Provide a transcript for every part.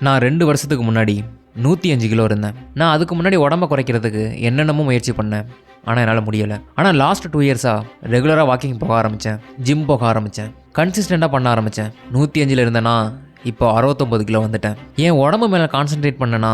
நான் 2 வருஷத்துக்கு முன்னாடி 105 கிலோ இருந்தேன். நான் அதுக்கு முன்னாடி உடம்ப குறைக்கிறதுக்கு என்னென்னமோ முயற்சி பண்ணேன். ஆனால் என்னால் முடியலை. ஆனால் லாஸ்ட் 2 இயர்ஸாக ரெகுலராக வாக்கிங் போக ஆரம்பித்தேன், ஜிம் போக ஆரம்பித்தேன், கன்சிஸ்டண்ட்டாக பண்ண ஆரம்பித்தேன். 105 இருந்தேன்னா இப்போ 69 கிலோ வந்துட்டேன். என் உடம்பு மேலே கான்சென்ட்ரேட் பண்ணேன்னா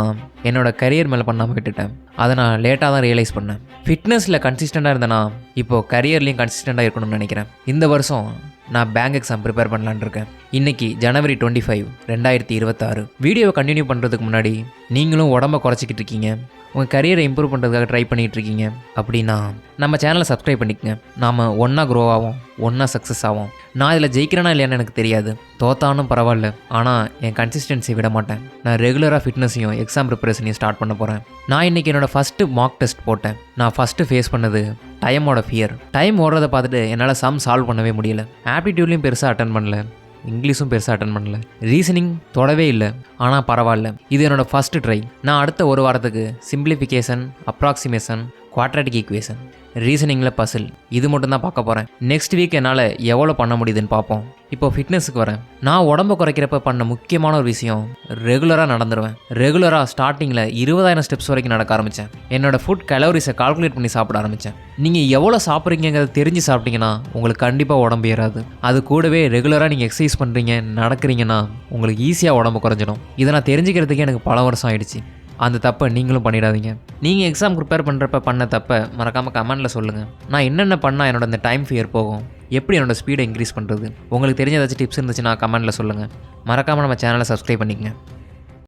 என்னோடய கரியர் மேலே பண்ணாமல் விட்டுட்டேன். அதை நான் லேட்டாக தான் ரியலைஸ் பண்ணேன். ஃபிட்னஸில் கன்சிஸ்டண்ட்டாக இருந்தேன்னா இப்போது கரியர்லேயும் கன்சிஸ்டண்ட்டாக இருக்கணும்னு நினைக்கிறேன். இந்த வருஷம் நான் பேங்க் எக்ஸாம் ப்ரிப்பேர் பண்ணலான்னு இருக்கேன். இன்றைக்கி ஜனவரி 25, 2026. வீடியோவை கண்டினியூ பண்ணுறதுக்கு முன்னாடி நீங்களும் உடம்பை குறைச்சிக்கிட்டு இருக்கீங்க, உங்கள் கரியரை இம்ப்ரூவ் பண்ணுறதுக்காக ட்ரை பண்ணிகிட்டு இருக்கீங்க அப்படின்னா நம்ம சேனலை சப்ஸ்கிரைப் பண்ணிக்கங்க. நாம் ஒன்றா க்ரோ ஆகும், ஒன்றா சக்ஸஸ் ஆகும். நான் இதில் ஜெயிக்கிறேனா இல்லையான்னு எனக்கு தெரியாது, தோத்தானும் பரவாயில்ல. ஆனால் என் கன்சிஸ்டன்சி விட மாட்டேன். நான் ரெகுலராக ஃபிட்னஸையும் எக்ஸாம் ப்ரிப்பரேஷனையும் ஸ்டார்ட் பண்ண போகிறேன். நான் இன்றைக்கி என்னோடய ஃபஸ்ட்டு மார்க் டெஸ்ட் போட்டேன். நான் ஃபஸ்ட்டு ஃபேஸ் பண்ணது டைமோட ஃபியர். டைம் ஓடுறதை பார்த்துட்டு என்னால் சம் சால்வ் பண்ணவே முடியல. ஆப்டிடியூட்லேயும் பெருசாக அட்டன் பண்ணல, இங்கிலீஷும் பெருசாக அட்டன் பண்ணல, ரீசனிங் தொடவே இல்லை. ஆனால் பரவாயில்ல, இது என்னோடய ஃபஸ்ட்டு ட்ரை. நான் அடுத்த ஒரு வாரத்துக்கு சிம்பிளிஃபிகேஷன், அப்ராக்சிமேஷன், குவாட்ராட்டிக் ஈக்குவேஷன், ரீசனிங்கில் பசில் இது மட்டும் தான் பார்க்க போகிறேன். நெக்ஸ்ட் வீக் என்னால் எவ்வளோ பண்ண முடியுதுன்னு பார்ப்போம். இப்போ ஃபிட்னஸுக்கு வரேன். நான் உடம்பு குறைக்கிறப்ப பண்ண முக்கியமான ஒரு விஷயம், ரெகுலராக நடந்துருவேன். ரெகுலராக ஸ்டார்டிங்கில் 20,000 ஸ்டெப்ஸ் வரைக்கும் நடக்க ஆரம்பித்தேன். என்னோடய ஃபுட் கலோரிஸை கால்குலேட் பண்ணி சாப்பிட ஆரம்பித்தேன். நீங்கள் எவ்வளோ சாப்பிட்றீங்கிறத தெரிஞ்சு சாப்பிட்டீங்கன்னா உங்களுக்கு கண்டிப்பாக உடம்பு ஏறாது. அது கூடவே ரெகுலராக நீங்கள் எக்ஸசைஸ் பண்ணுறீங்க, நடக்கிறீங்கன்னா உங்களுக்கு ஈஸியாக உடம்பு குறைஞ்சிடும். இதை நான் தெரிஞ்சுக்கிறதுக்கே எனக்கு பல வருஷம் ஆயிடுச்சு. அந்த தப்பை நீங்களும் பண்ணிடாதீங்க. நீங்கள் எக்ஸாம் ப்ரிப்பேர் பண்ணுறப்ப பண்ண தப்பை மறக்காமல் கமெண்டில் சொல்லுங்கள். நான் என்னென்ன பண்ணால் என்னோட இந்த டைம் ஃபியர் போகும், எப்படி என்னோடய ஸ்பீடை இன்க்ரீஸ் பண்ணுறது, உங்களுக்கு தெரிஞ்ச ஏதாச்சும் டிப்ஸ் இருந்துச்சுன்னா கமெண்டில் சொல்லுங்கள். மறக்காமல் நம்ம சேனலை சப்ஸ்கிரைப் பண்ணிக்கங்க.